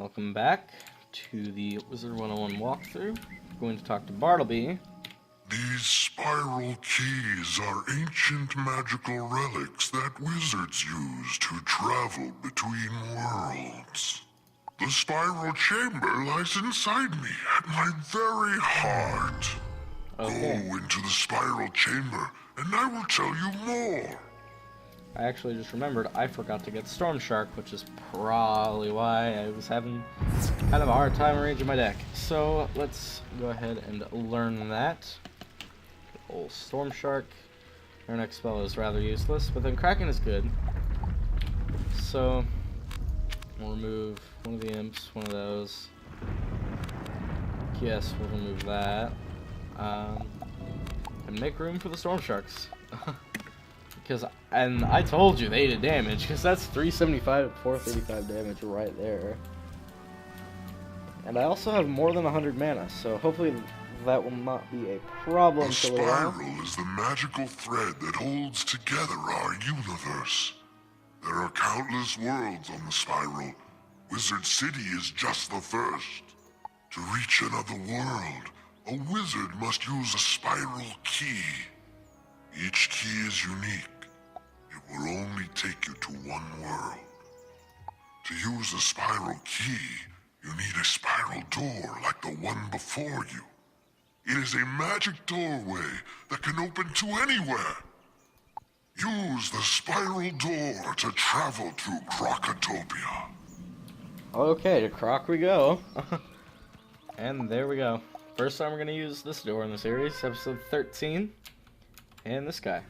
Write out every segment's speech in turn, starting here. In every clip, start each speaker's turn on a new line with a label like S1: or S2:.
S1: Welcome back to the Wizard 101 walkthrough. We're going to talk to Bartleby.
S2: These spiral keys are ancient magical relics that wizards use to travel between worlds. The spiral chamber lies inside me, at my very heart.
S1: Okay.
S2: Go into the spiral chamber, and I will tell you more.
S1: I actually just remembered I forgot to get Storm Shark, which is probably why I was having kind of a hard time arranging my deck. So let's go ahead and learn that. Old Storm Shark. Our next spell is rather useless, but then Kraken is good. So we'll remove one of the imps, one of those. Yes, we'll remove that. And make room for the Storm Sharks. And I told you they did damage, because that's 375 to 435 damage right there. And I also have more than 100 mana, so hopefully that will not be a problem.
S2: The spiral is the magical thread that holds together our universe. There are countless worlds on the spiral. Wizard City is just the first. To reach another world, a wizard must use a spiral key. Each key is unique. It will only take you to one world. To use a spiral key, you need a spiral door like the one before you. It is a magic doorway that can open to anywhere. Use the spiral door to travel through Krokotopia.
S1: Okay, to Krok we go. And there we go. First time we're going to use this door in the series, episode 13. And this guy.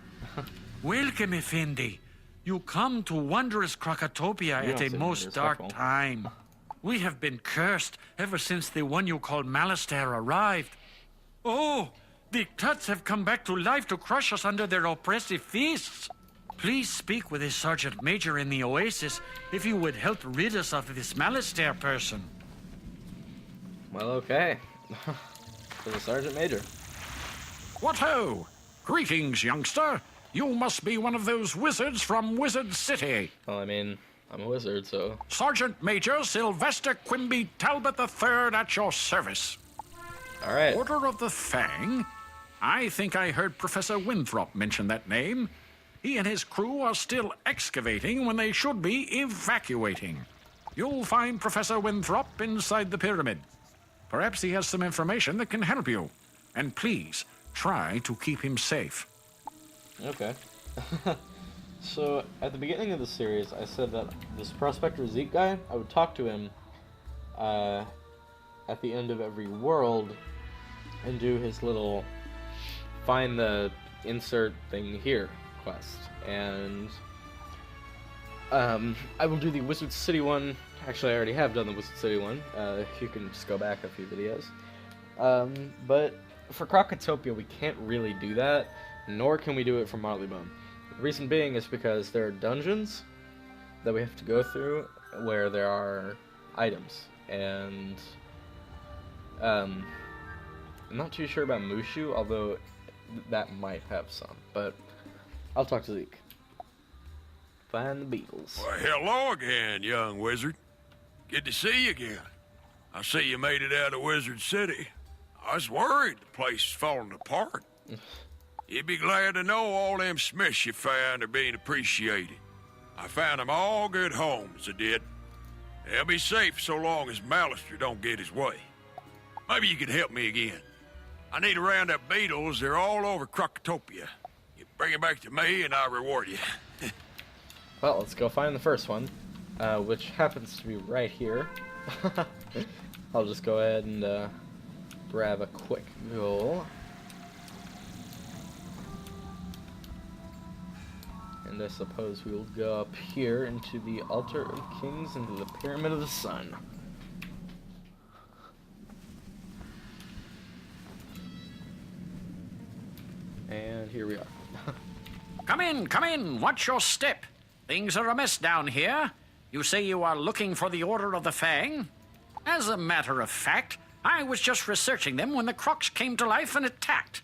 S3: Welcome, Effendi. You come to wondrous Krokotopia at a most dark time. We have been cursed ever since the one you call Malastair arrived. Oh, the Tuts have come back to life to crush us under their oppressive fists. Please speak with a Sergeant Major in the Oasis if you would help rid us of this Malastair person.
S1: Well, okay. For the Sergeant Major.
S3: What ho! Greetings, youngster. You must be one of those wizards from Wizard City.
S1: Well, I mean, I'm a wizard, so...
S3: Sergeant Major Sylvester Quimby Talbot III at your service.
S1: All right.
S3: Order of the Fang? I think I heard Professor Winthrop mention that name. He and his crew are still excavating when they should be evacuating. You'll find Professor Winthrop inside the pyramid. Perhaps he has some information that can help you. And please, try to keep him safe.
S1: Okay. So, at the beginning of the series, I said that this Prospector Zeke guy, I would talk to him at the end of every world and do his little find the insert thing here quest. And I will do the Wizard City one. Actually, I already have done the Wizard City one. You can just go back a few videos. But for Krokotopia, we can't really do that, nor can we do it for Marleybone. The reason being is because there are dungeons that we have to go through where there are items, and I'm not too sure about Mushu, although that might have some, but I'll talk to Zeke. Find the beetles.
S4: Well, hello again, young wizard. Good to see you again. I see you made it out of Wizard City. I was worried the place is falling apart. You'd be glad to know all them Smiths you found are being appreciated. I found them all good homes, I did. They'll be safe so long as Malastair don't get his way. Maybe you could help me again. I need to round up beetles. They're all over Krokotopia. You bring it back to me and I'll reward you.
S1: Well, let's go find the first one, which happens to be right here. I'll just go ahead and grab a quick goal. And I suppose we will go up here into the Altar of Kings, into the Pyramid of the Sun. And here we are.
S3: Come in, watch your step. Things are amiss down here. You say you are looking for the Order of the Fang? As a matter of fact, I was just researching them when the Crocs came to life and attacked.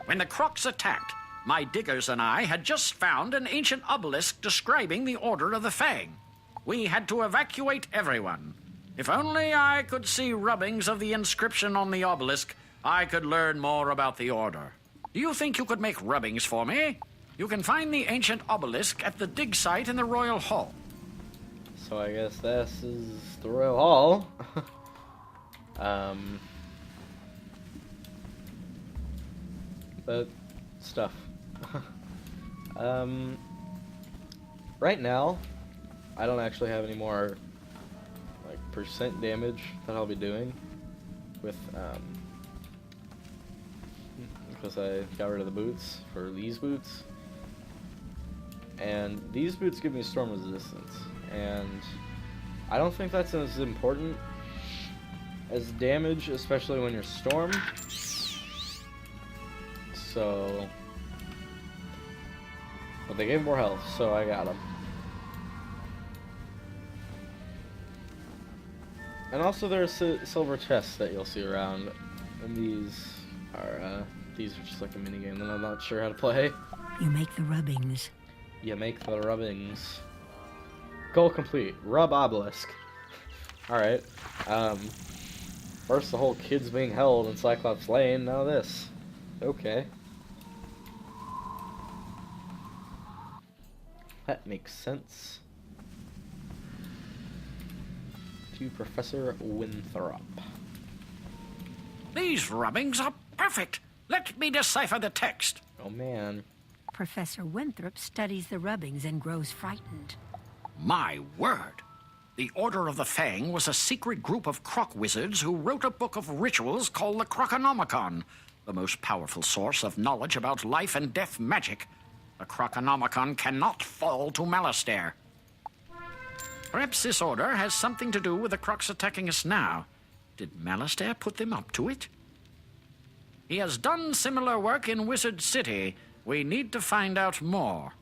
S3: When the Crocs attacked, my diggers and I had just found an ancient obelisk describing the Order of the Fang. we had to evacuate everyone. If only I could see rubbings of the inscription on the obelisk, I could learn more about the Order. Do you think you could make rubbings for me? You can find the ancient obelisk at the dig site in the Royal Hall.
S1: So I guess this is the Royal Hall. But stuff. Right now, I don't actually have any more like percent damage that I'll be doing with because I got rid of the boots for these boots, and these boots give me storm resistance, and I don't think that's as important as damage, especially when you're storm. So, but they gave more health, so I got them. And also there's silver chests that you'll see around, and these are just like a mini game that I'm not sure how to play.
S5: You make the rubbings.
S1: You make the rubbings. Goal complete. Rub obelisk. Alright. First the whole kids being held in Cyclops Lane, now this. Okay. That makes sense. To Professor Winthrop.
S3: These rubbings are perfect. Let me decipher the text.
S1: Oh man.
S5: Professor Winthrop studies the rubbings and grows frightened.
S3: My word. The Order of the Fang was a secret group of croc wizards who wrote a book of rituals called the Croconomicon, the most powerful source of knowledge about life and death magic. The Croconomicon cannot fall to Malastair. Perhaps this order has something to do with the crocs attacking us now. Did Malastair put them up to it? He has done similar work in Wizard City. We need to find out more.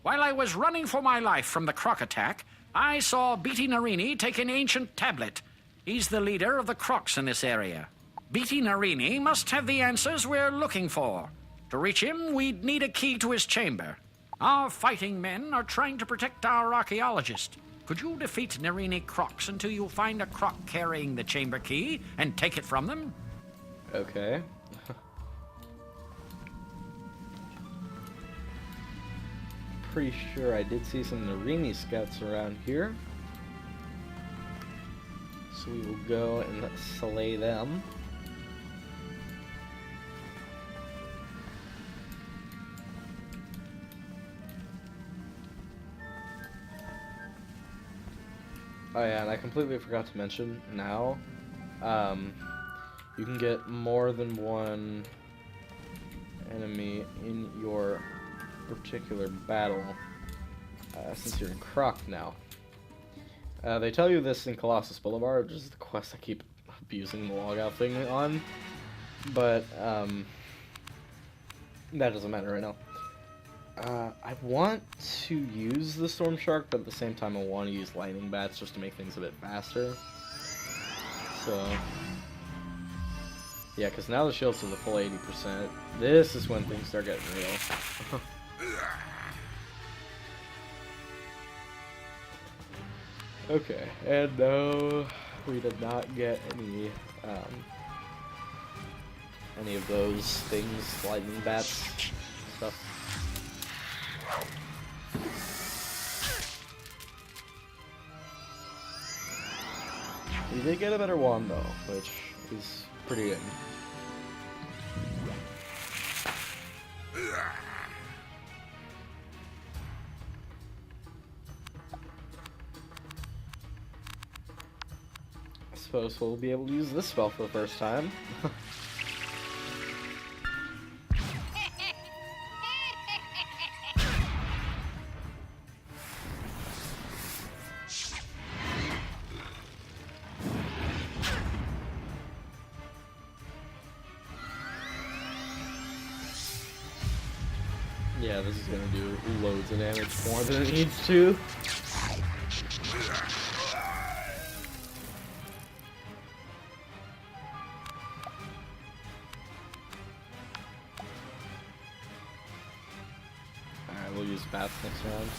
S3: While I was running for my life from the croc attack, I saw Beatty Narini take an ancient tablet. He's the leader of the crocs in this area. Beatty Narini must have the answers we're looking for. To reach him, we'd need a key to his chamber. Our fighting men are trying to protect our archaeologist. Could you defeat Narini crocs until you find a croc carrying the chamber key and take it from them?
S1: Okay. Pretty sure I did see some Narini scouts around here. So we will go and slay them. Oh yeah, and I completely forgot to mention now, you can get more than one enemy in your particular battle, since you're in Croc now. They tell you this in Colossus Boulevard, which is the quest I keep abusing the logout thing on, but that doesn't matter right now. I want to use the Storm Shark, but at the same time I want to use Lightning Bats just to make things a bit faster. So, yeah, because now the shield's to the full 80%. This is when things start getting real. Okay, and no, we did not get any of those things, Lightning Bats stuff. We did get a better wand though, which is pretty good. I suppose we'll be able to use this spell for the first time. Yeah, this is gonna do loads of damage, more than it needs to. Alright, we'll use bats next round.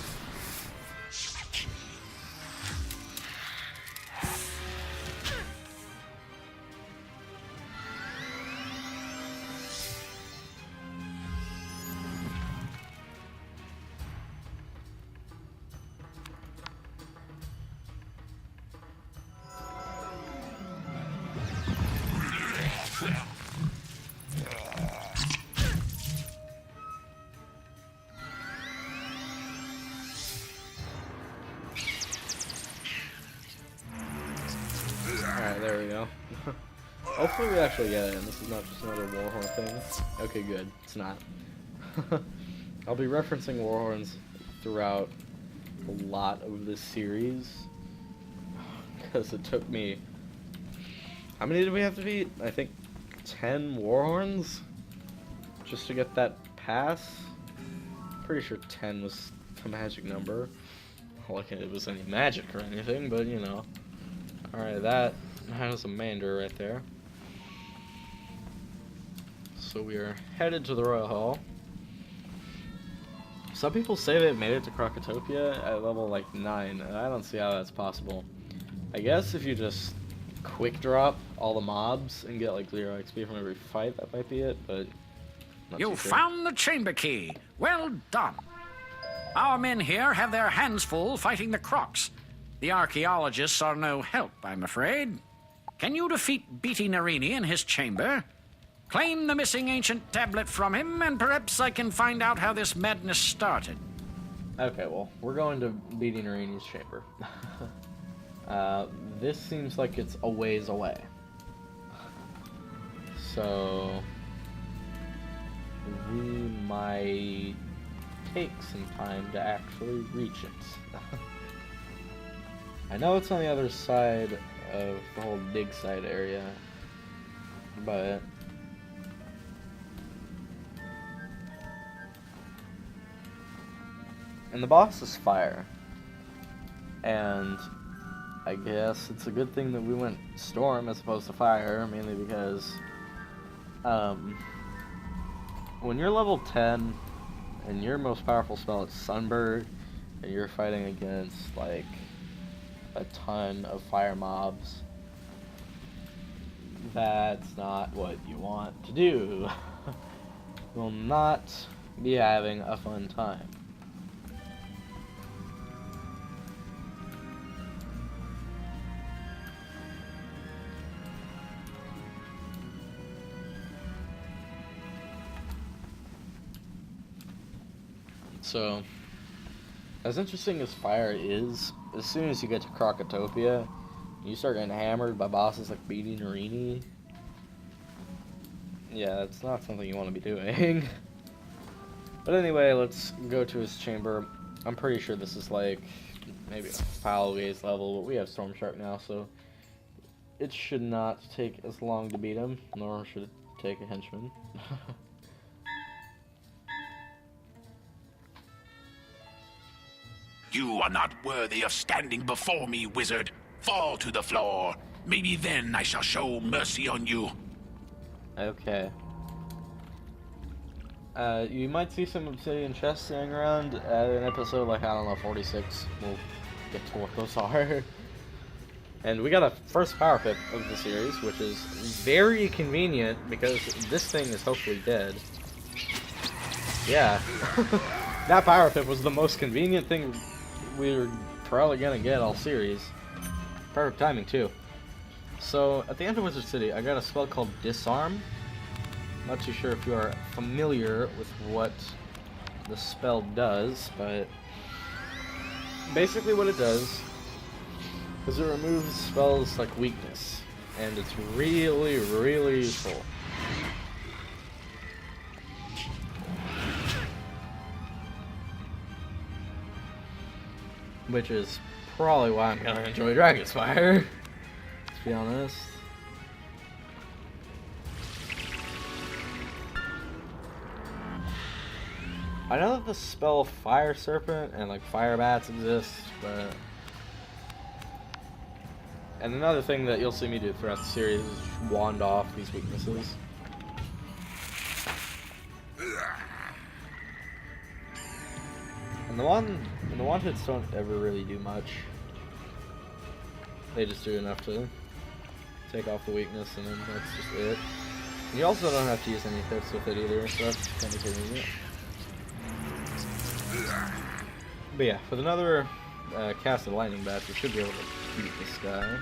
S1: there we go. Hopefully we actually get it, and this is not just another Warhorn thing. Okay, good. It's not. I'll be referencing Warhorns throughout a lot of this series. Because it took me... How many did we have to beat? I think 10 Warhorns? Just to get that pass? Pretty sure 10 was the magic number. Not like it was any magic or anything, but you know. Alright, that has a Mander right there. So we are headed to the Royal Hall. Some people say they've made it to Krokotopia at level like 9, and I don't see how that's possible. I guess if you just quick drop all the mobs and get like 0 XP from every fight, that might be it, but not
S3: You
S1: too sure.
S3: found the chamber key. Well done. Our men here have their hands full fighting the Crocs. The archaeologists are no help, I'm afraid. Can you defeat Beatty Narini in his chamber? Claim the missing ancient tablet from him, and perhaps I can find out how this madness started.
S1: Okay, well, we're going to Beatty Narini's chamber. This seems like it's a ways away. So... we might take some time to actually reach it. I know it's on the other side of the whole dig site area, but... and the boss is fire. And I guess it's a good thing that we went storm as opposed to fire, mainly because when you're level 10 and your most powerful spell is Sunbird and you're fighting against like a ton of fire mobs, that's not what you want to do. You will not be having a fun time. So, as interesting as fire is, as soon as you get to Krokotopia, you start getting hammered by bosses like Beatty Narini. Yeah, it's not something you want to be doing. But anyway, let's go to his chamber. I'm pretty sure this is like maybe a foul gaze level, but we have Storm Shark now, so it should not take as long to beat him, nor should it take a henchman.
S6: You are not worthy of standing before me, wizard. Fall to the floor. Maybe then I shall show mercy on you.
S1: Okay. You might see some obsidian chests hanging around at an episode like, I don't know, 46. We'll get to what those are. And we got a first power pip of the series, which is very convenient because this thing is hopefully dead. Yeah. That power pip was the most convenient thing we were probably gonna get all series. Perfect timing too. So at the end of Wizard City, I got a spell called Disarm. Not too sure if you are familiar with what the spell does, but basically what it does is it removes spells like weakness, and it's really, really useful. Which is probably why I'm gonna enjoy Dragon's Fire, to be honest. I know that the spell Fire Serpent and like Fire Bats exist, but... and another thing that you'll see me do throughout the series is wand off these weaknesses. And the wand hits don't ever really do much. They just do enough to take off the weakness, and then that's just it. And you also don't have to use any crits with it either, so that's kind of convenient. But yeah, with another casted lightning bat, we should be able to beat this guy.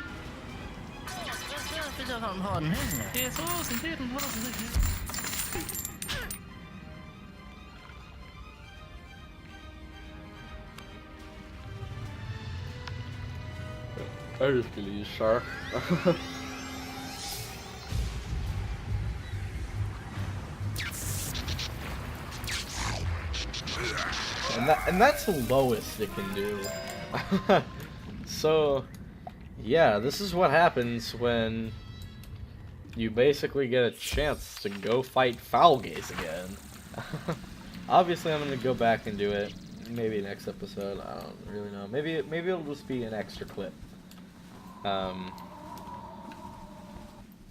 S1: I just gonna use Shark. and that's the lowest it can do. So, yeah, this is what happens when you basically get a chance to go fight Foulgaze again. Obviously, I'm gonna go back and do it. Maybe next episode. I don't really know. Maybe it'll just be an extra clip.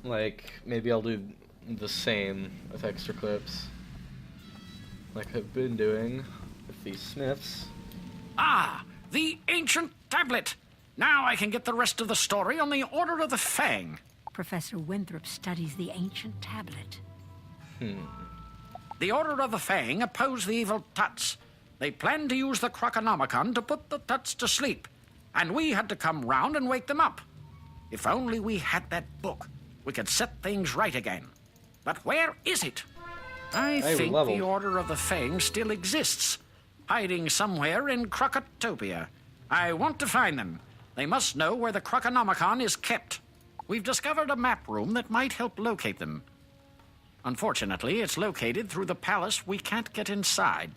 S1: Like maybe I'll do the same with extra clips, like I've been doing with these sniffs.
S3: Ah, the ancient tablet. Now I can get the rest of the story on the Order of the Fang.
S5: Professor Winthrop studies the ancient tablet.
S3: The Order of the Fang oppose the evil Tuts. They planned to use the Krokonomicon to put the Tuts to sleep, and we had to come round and wake them up. If only we had that book, we could set things right again. But where is it? I think the Order of the Fang still exists, hiding somewhere in Krokotopia. I want to find them. They must know where the Krokonomicon is kept. We've discovered a map room that might help locate them. Unfortunately, it's located through the palace we can't get inside.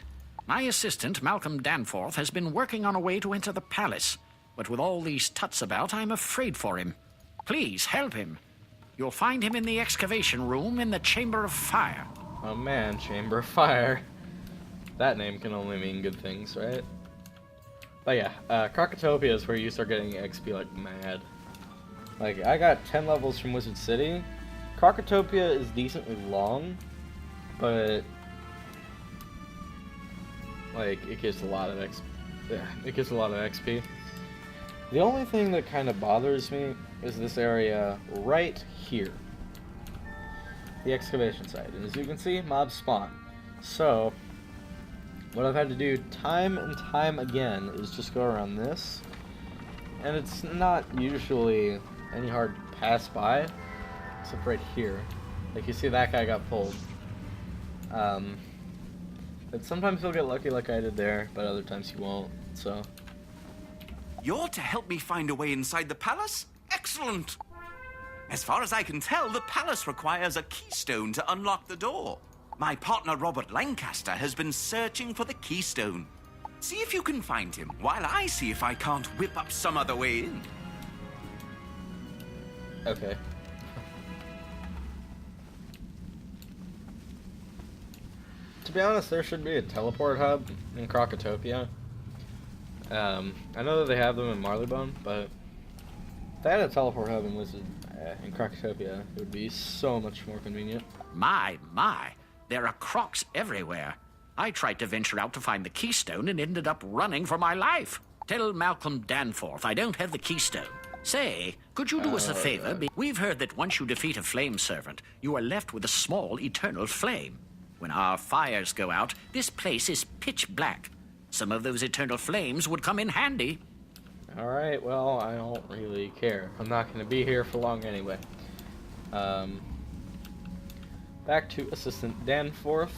S3: My assistant, Malcolm Danforth, has been working on a way to enter the palace, but with all these Tuts about, I'm afraid for him. Please, help him. You'll find him in the excavation room in the Chamber of Fire.
S1: Oh man, Chamber of Fire. That name can only mean good things, right? But yeah, Krokotopia is where you start getting XP like mad. Like, I got 10 levels from Wizard City. Krokotopia is decently long, but like it gives a lot of XP. The only thing that kind of bothers me is this area right here, the excavation site. And as you can see, mobs spawn. So what I've had to do time and time again is just go around this, and it's not usually any hard to pass by, except right here. Like, you see that guy got pulled. But sometimes you'll get lucky like I did there, but other times you won't, so.
S7: You're to help me find a way inside the palace? Excellent! As far as I can tell, the palace requires a keystone to unlock the door. My partner Robert Lancaster has been searching for the keystone. See if you can find him, while I see if I can't whip up some other way in.
S1: Okay. To be honest, there should be a teleport hub in Krokotopia. I know that they have them in Marleybone, but if they had a teleport hub in Krokotopia, it would be so much more convenient.
S3: My, there are crocs everywhere. I tried to venture out to find the keystone and ended up running for my life. Tell Malcolm Danforth I don't have the keystone. Say, could you do us a favor? We've heard that once you defeat a flame servant, you are left with a small eternal flame. When our fires go out, this place is pitch black. Some of those eternal flames would come in handy.
S1: Alright, well, I don't really care. I'm not going to be here for long anyway. Back to Assistant Danforth.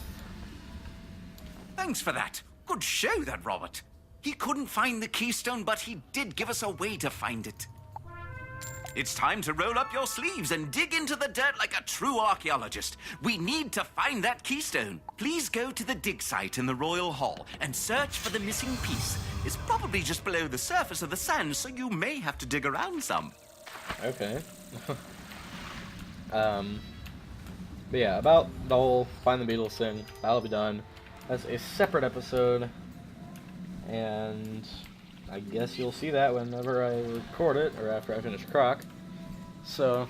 S7: Thanks for that. Good show, that Robert. He couldn't find the keystone, but he did give us a way to find it. It's time to roll up your sleeves and dig into the dirt like a true archaeologist. We need to find that keystone. Please go to the dig site in the Royal Hall and search for the missing piece. It's probably just below the surface of the sand, so you may have to dig around some.
S1: Okay. But yeah, about the whole Find the Beatles thing, that'll be done. That's a separate episode, and I guess you'll see that whenever I record it, or after I finish Croc. So,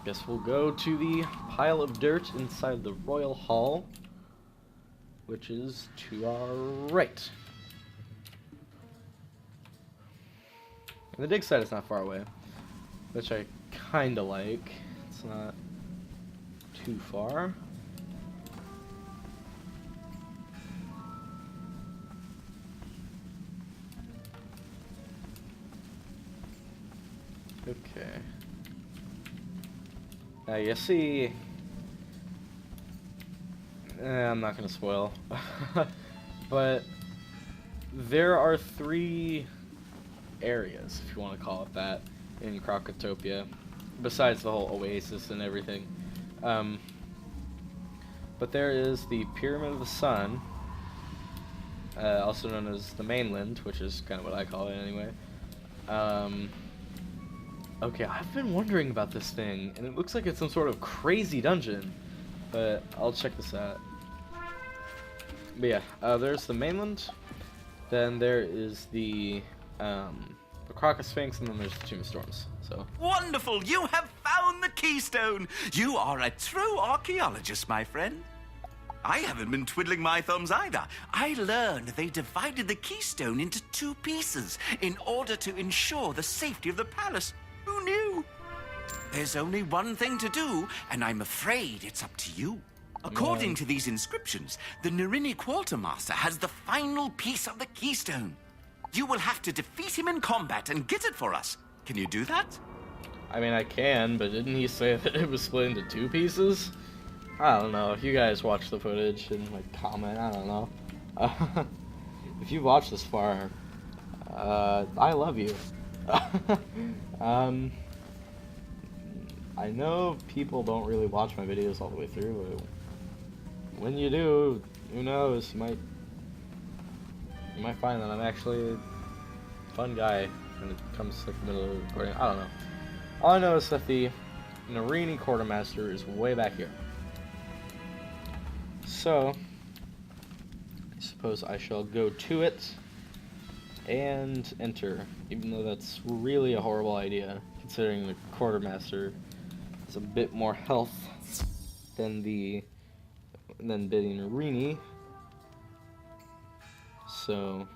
S1: guess we'll go to the pile of dirt inside the Royal Hall, which is to our right. And the dig site is not far away, which I kinda like. It's not too far. Okay. Now you see, I'm not gonna spoil, but there are 3 areas, if you want to call it that, in Krokotopia, besides the whole oasis and everything. But there is the Pyramid of the Sun, also known as the mainland, which is kind of what I call it anyway. Okay, I've been wondering about this thing, and it looks like it's some sort of crazy dungeon, but I'll check this out. But yeah, there's the mainland, then there is the Crocus Sphinx, and then there's the Tomb of Storms. So
S7: Wonderful! You have found the keystone! You are a true archaeologist, my friend. I haven't been twiddling my thumbs either. I learned they divided the keystone into 2 pieces in order to ensure the safety of the palace. Who knew? There's only one thing to do, and I'm afraid it's up to you. According to these inscriptions, the Narini Quartermaster has the final piece of the keystone. You will have to defeat him in combat and get it for us. Can you do that?
S1: I mean, I can, but didn't he say that it was split into 2 pieces? I don't know. If you guys watch the footage and like comment, I don't know. If you watched this far, I love you. I know people don't really watch my videos all the way through, but when you do, who knows? You might find that I'm actually a fun guy when it comes to like, the middle of the recording. I don't know. All I know is that the Narini Quartermaster is way back here. So, I suppose I shall go to it and enter, even though that's really a horrible idea, considering the Quartermaster has a bit more health than Biddy Narini. So,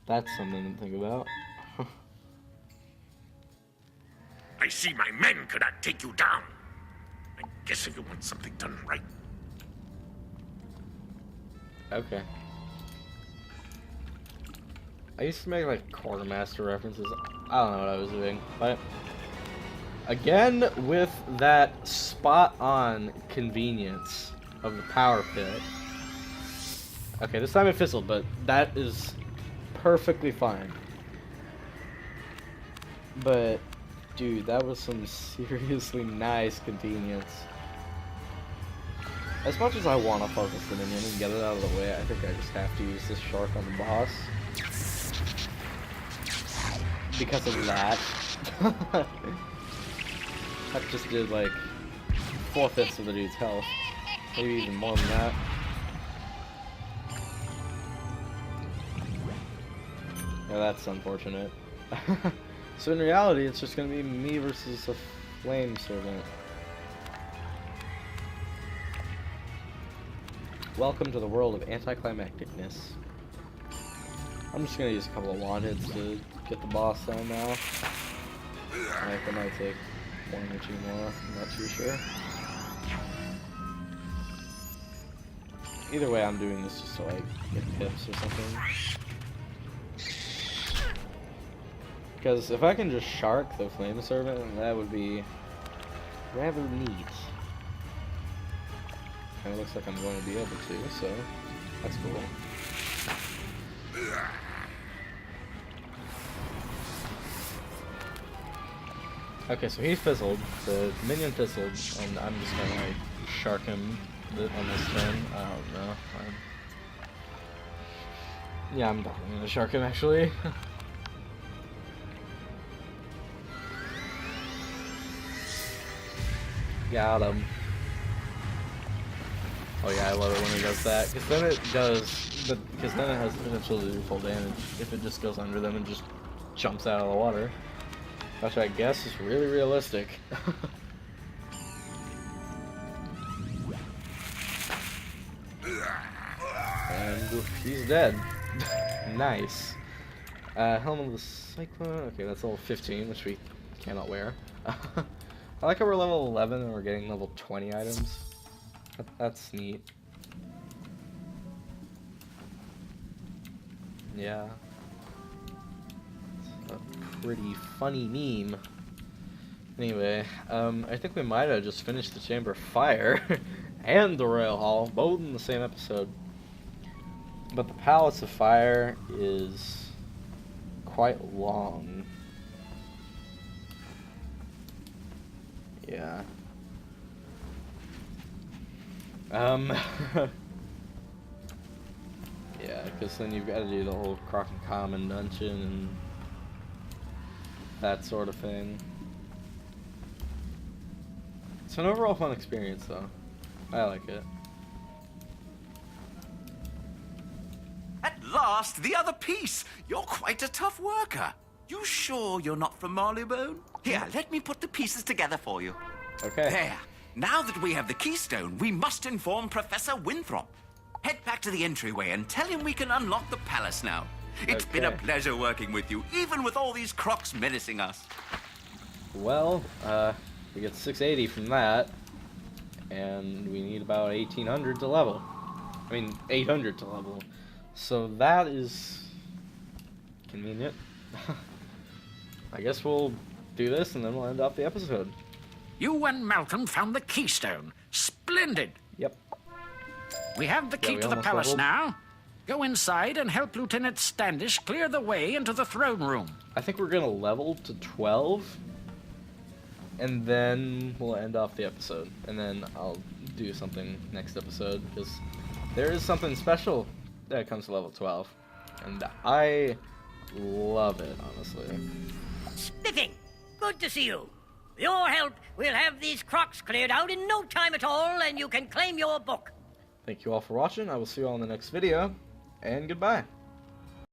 S1: that's something to think about.
S6: I see my men could not take you down. I'm guessing you want something done right.
S1: Okay. I used to make like Quartermaster references. I don't know what I was doing, but again with that spot-on convenience of the power pit. Okay, this time it fizzled, but that is perfectly fine. But dude, that was some seriously nice convenience. As much as I want to focus the minion and get it out of the way, I think I just have to use this shark on the boss. Because of that. That just did like 4/5 of the dude's health. Maybe even more than that. Yeah, that's unfortunate. So in reality, it's just gonna be me versus a flame servant. Welcome to the world of anticlimacticness. I'm just gonna use a couple of wand hits to get the boss down now. Like, it might take 1 or 2 more, I'm not too sure. Either way, I'm doing this just to like get pips or something. Because if I can just shark the flame servant, that would be rather neat. And it looks like I'm going to be able to, so that's cool. Okay, so he fizzled, the minion fizzled, and I'm just gonna like shark him on this turn. I don't know. Yeah, I'm definitely gonna shark him actually. Got him. Oh yeah, I love it when it does that, because then it does, because then it has the potential to do full damage if it just goes under them and just jumps out of the water. Which I guess is really realistic. And he's dead. Nice. Helm of the Cyclone. Okay, that's level 15, which we cannot wear. I like how we're level 11 and we're getting level 20 items. That's neat. Yeah. It's a pretty funny meme. Anyway, I think we might have just finished the Chamber of Fire and the Royal Hall, both in the same episode. But the Palace of Fire is quite long. Yeah. Yeah, because then you've got to do the whole Croc and Common dungeon and that sort of thing. It's an overall fun experience, though. I like it.
S7: At last, the other piece! You're quite a tough worker. You sure you're not from Marleybone? Here, let me put the pieces together for you.
S1: Okay.
S7: There. Now that we have the keystone, we must inform Professor Winthrop. Head back to the entryway and tell him we can unlock the palace now. It's been a
S1: Okay.
S7: pleasure working with you, even with all these crocs menacing us.
S1: Well, we get 680 from that, and we need about 1800 to level. I mean, 800 to level. So that is convenient. I guess we'll do this and then we'll end off the episode.
S3: You and Malcolm found the keystone. Splendid.
S1: Yep.
S3: We have the key
S1: we
S3: to the
S1: almost
S3: palace
S1: leveled.
S3: now. Go inside and help Lieutenant Standish clear the way into the throne room.
S1: I think we're gonna level to 12, and then we'll end off the episode. And then I'll do something next episode, because there is something special that comes to level 12. And I love it, honestly.
S8: Spiffing! Good to see you. With your help, we'll have these crocs cleared out in no time at all, and you can claim your book.
S1: Thank you all for watching. I will see you all in the next video, and goodbye.